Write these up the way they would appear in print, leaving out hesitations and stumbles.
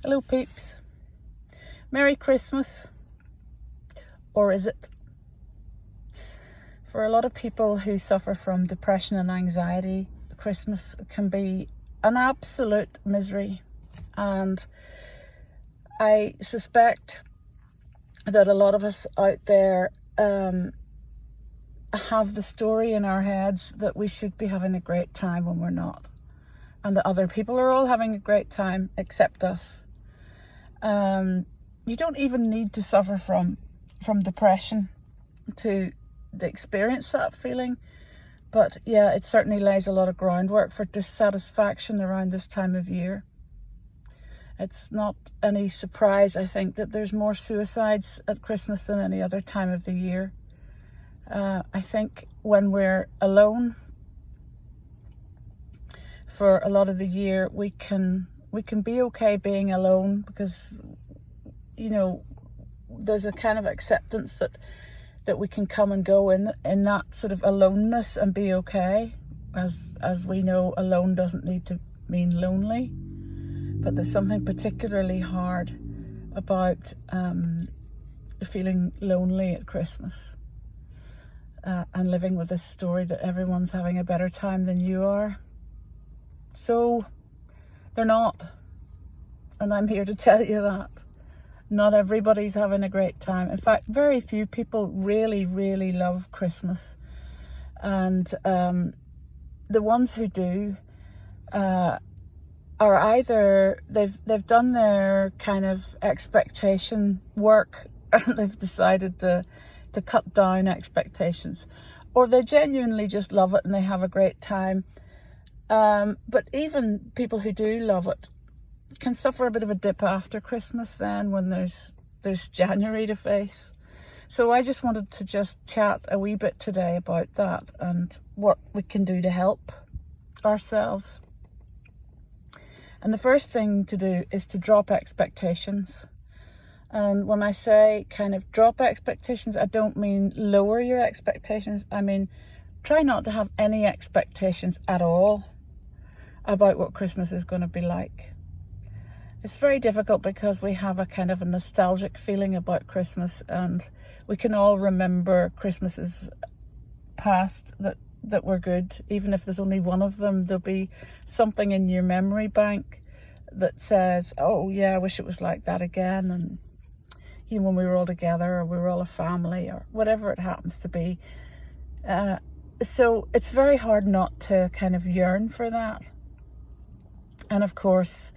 Hello peeps. Merry Christmas. Or is it? For a lot of people who suffer from depression and anxiety, Christmas can be an absolute misery. And I suspect that a lot of us out there have the story in our heads that we should be having a great time when we're not. And that other people are all having a great time except us. You don't even need to suffer from depression to experience that feeling. But yeah, it certainly lays a lot of groundwork for dissatisfaction around this time of year. It's not any surprise, I think, that there's more suicides at Christmas than any other time of the year. I think when we're alone for a lot of the year, we can be okay being alone because, you know, there's a kind of acceptance that we can come and go in that sort of aloneness and be okay. As we know, alone doesn't need to mean lonely, but there's something particularly hard about feeling lonely at Christmas and living with this story that everyone's having a better time than you are. So they're not, and I'm here to tell you that. Not everybody's having a great time. In fact, very few people really, really love Christmas. And the ones who do are either they've done their kind of expectation work and they've decided to cut down expectations, or they genuinely just love it and they have a great time. But even people who do love it can suffer a bit of a dip after Christmas then when there's January to face. So I just wanted to just chat a wee bit today about that and what we can do to help ourselves. And the first thing to do is to drop expectations. And when I say kind of drop expectations, I don't mean lower your expectations. I mean, try not to have any expectations at all about what Christmas is going to be like. It's very difficult because we have a kind of a nostalgic feeling about Christmas, and we can all remember Christmases past that were good. Even if there's only one of them, there'll be something in your memory bank that says, oh yeah, I wish it was like that again. And you know, when we were all together, or we were all a family, or whatever it happens to be. So it's very hard not to kind of yearn for that. And of course,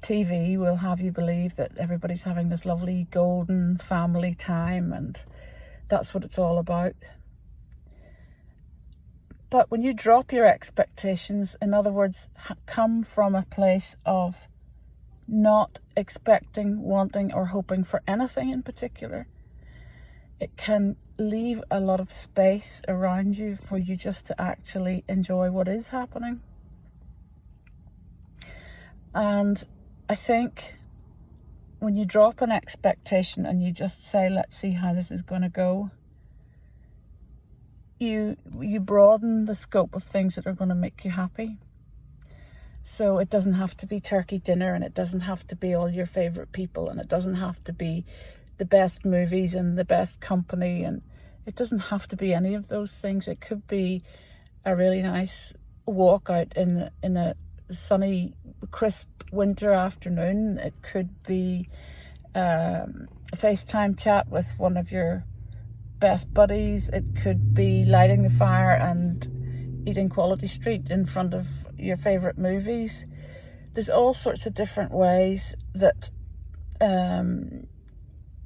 TV will have you believe that everybody's having this lovely golden family time, and that's what it's all about. But when you drop your expectations, in other words, come from a place of not expecting, wanting, or hoping for anything in particular, it can leave a lot of space around you for you just to actually enjoy what is happening. And I think when you drop an expectation and you just say, let's see how this is going to go, you broaden the scope of things that are going to make you happy. So it doesn't have to be turkey dinner, and it doesn't have to be all your favorite people, and it doesn't have to be the best movies and the best company, and it doesn't have to be any of those things. It could be a really nice walk out in a sunny, crisp winter afternoon. It could be a FaceTime chat with one of your best buddies. It could be lighting the fire and eating Quality Street in front of your favorite movies. There's all sorts of different ways that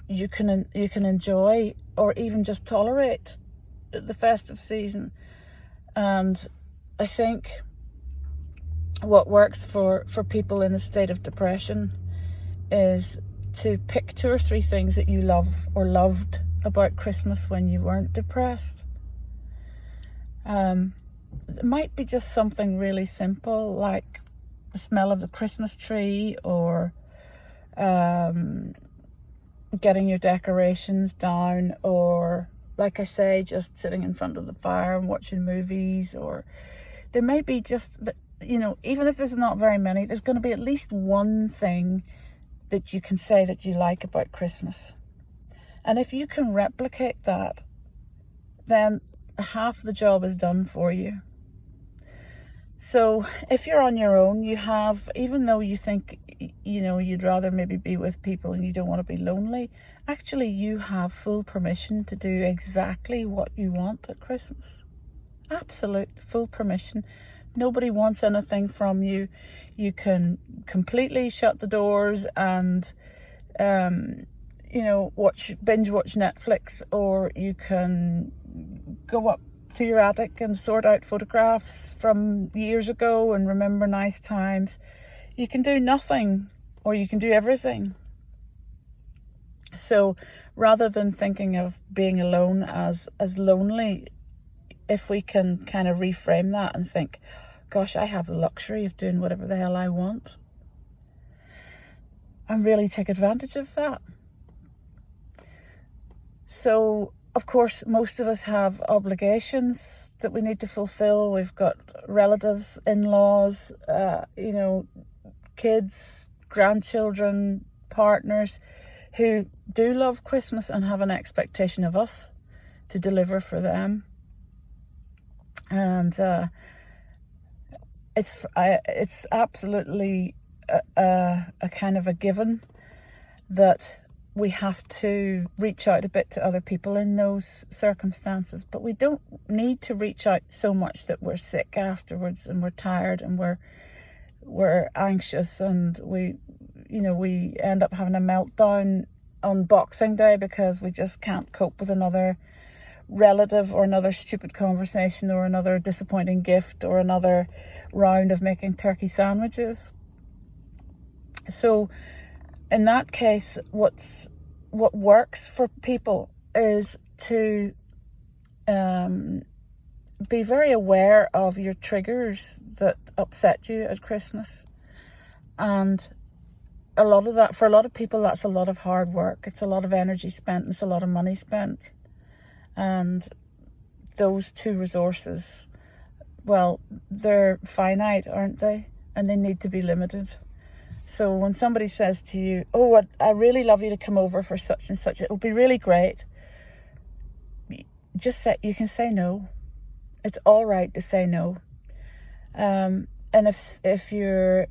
you can enjoy or even just tolerate the festive season. And I think what works for people in a state of depression is to pick 2 or 3 things that you love or loved about Christmas when you weren't depressed. It might be just something really simple like the smell of the Christmas tree, or getting your decorations down, or like I say, just sitting in front of the fire and watching movies. Or there may be just, you know, even if there's not very many, there's going to be at least one thing that you can say that you like about Christmas. And if you can replicate that, then half the job is done for you. So if you're on your own, you have, even though you think, you'd rather maybe be with people and you don't want to be lonely, actually you have full permission to do exactly what you want at Christmas. Absolute full permission. Nobody wants anything from you. You can completely shut the doors and binge watch Netflix, or you can go up to your attic and sort out photographs from years ago and remember nice times. You can do nothing, or you can do everything. So rather than thinking of being alone as lonely, if we can kind of reframe that and think, gosh, I have the luxury of doing whatever the hell I want, and really take advantage of that. So, of course, most of us have obligations that we need to fulfill. We've got relatives, in-laws, kids, grandchildren, partners who do love Christmas and have an expectation of us to deliver for them. And it's absolutely a kind of a given that we have to reach out a bit to other people in those circumstances, but we don't need to reach out so much that we're sick afterwards and we're tired and we're anxious, and we end up having a meltdown on Boxing Day because we just can't cope with another relative or another stupid conversation or another disappointing gift or another round of making turkey sandwiches. So in that case, what works for people is to be very aware of your triggers that upset you at Christmas. And a lot of that, for a lot of people, that's a lot of hard work. It's a lot of energy spent, and it's a lot of money spent. And those two resources, well, they're finite, aren't they? And they need to be limited. So when somebody says to you, oh, I really love you to come over for such and such, it'll be really great, you can say no. It's all right to say no. And if you're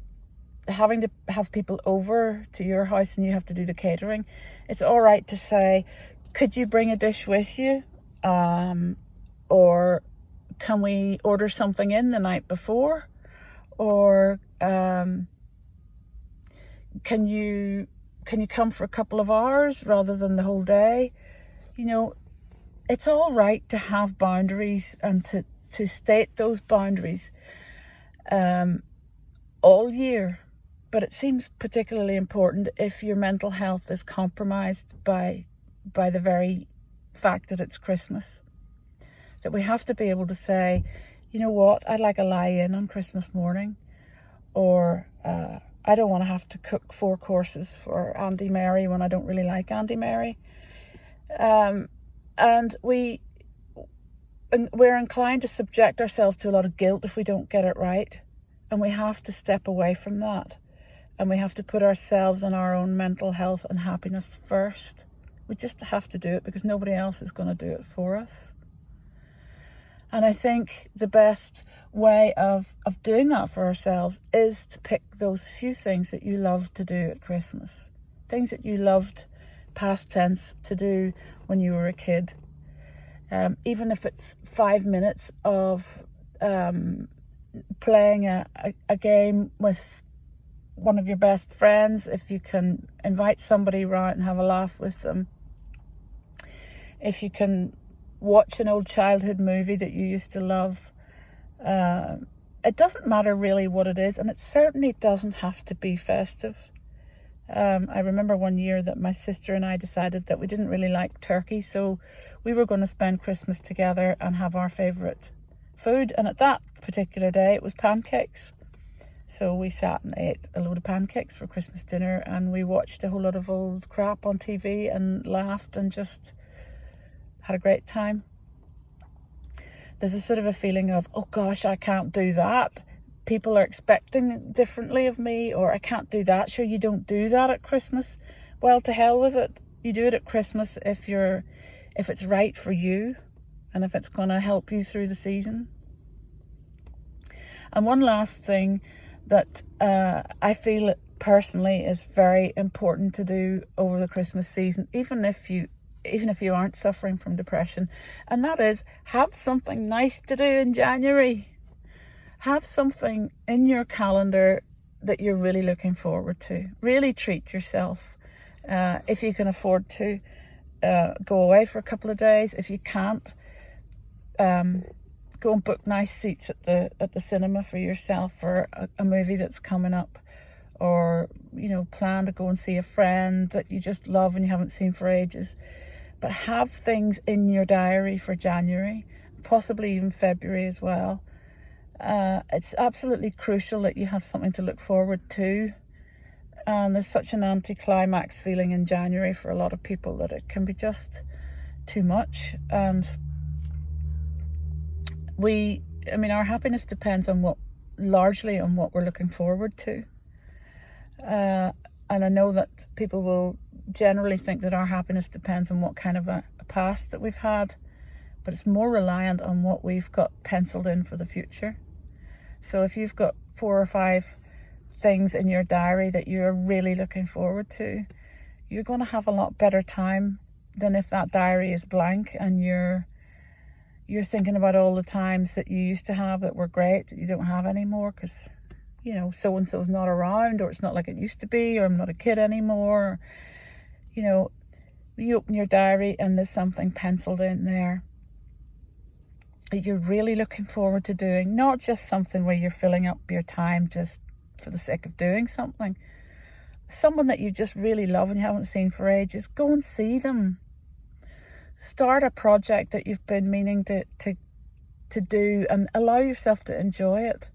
having to have people over to your house and you have to do the catering, it's all right to say, could you bring a dish with you? Or can we order something in the night before? Or can you come for a couple of hours rather than the whole day? It's all right to have boundaries and to state those boundaries all year. But it seems particularly important if your mental health is compromised by the very fact that it's Christmas. That we have to be able to say, you know what, I'd like a lie-in on Christmas morning. Or I don't want to have to cook 4 courses for Auntie Mary when I don't really like Auntie Mary. And we're inclined to subject ourselves to a lot of guilt if we don't get it right. And we have to step away from that. And we have to put ourselves and our own mental health and happiness first. We just have to do it because nobody else is going to do it for us. And I think the best way of doing that for ourselves is to pick those few things that you love to do at Christmas. Things that you loved, past tense, to do when you were a kid. Even if it's 5 minutes of playing a game with one of your best friends, if you can invite somebody around and have a laugh with them. If you can watch an old childhood movie that you used to love. It doesn't matter really what it is, and it certainly doesn't have to be festive. I remember one year that my sister and I decided that we didn't really like turkey, so we were going to spend Christmas together and have our favourite food, and at that particular day it was pancakes. So we sat and ate a load of pancakes for Christmas dinner, and we watched a whole lot of old crap on TV and laughed and just had a great time. There's a sort of a feeling of, oh gosh, I can't do that. people are expecting differently of me, or I can't do that. Sure, you don't do that at Christmas. Well, to hell with it. You do it at Christmas if it's right for you and if it's going to help you through the season. And one last thing that I feel personally is very important to do over the Christmas season, even if you aren't suffering from depression, and that is have something nice to do in January. Have something in your calendar that you're really looking forward to. Really treat yourself. If you can afford to, go away for a couple of days. If you can't, go and book nice seats at the cinema for yourself for a movie that's coming up, or plan to go and see a friend that you just love and you haven't seen for ages. But have things in your diary for January, possibly even February as well. It's absolutely crucial that you have something to look forward to. And there's such an anticlimax feeling in January for a lot of people that it can be just too much. And our happiness depends largely on what we're looking forward to. And I know that people will generally think that our happiness depends on what kind of a past that we've had, but it's more reliant on what we've got penciled in for the future. So if you've got 4 or 5 things in your diary that you're really looking forward to, you're going to have a lot better time than if that diary is blank and you're thinking about all the times that you used to have that were great that you don't have anymore because so-and-so's not around, or it's not like it used to be, or I'm not a kid anymore. You open your diary and there's something penciled in there that you're really looking forward to doing, not just something where you're filling up your time just for the sake of doing something. Someone that you just really love and you haven't seen for ages, go and see them. Start a project that you've been meaning to do and allow yourself to enjoy it.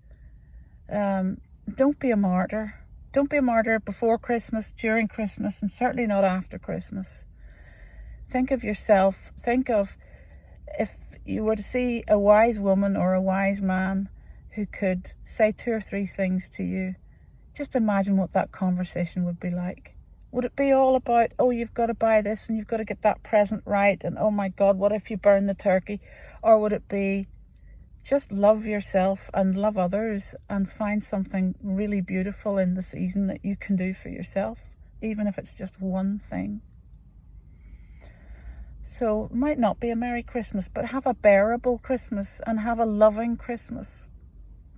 Don't be a martyr. Don't be a martyr before Christmas, during Christmas, and certainly not after Christmas. Think of yourself. Think of if you were to see a wise woman or a wise man who could say 2 or 3 things to you. Just imagine what that conversation would be like. Would it be all about, oh, you've got to buy this and you've got to get that present right, and oh my God, what if you burn the turkey? Or would it be, just love yourself and love others and find something really beautiful in the season that you can do for yourself, even if it's just one thing? So it might not be a Merry Christmas, but have a bearable Christmas and have a loving Christmas.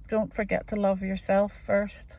Don't forget to love yourself first.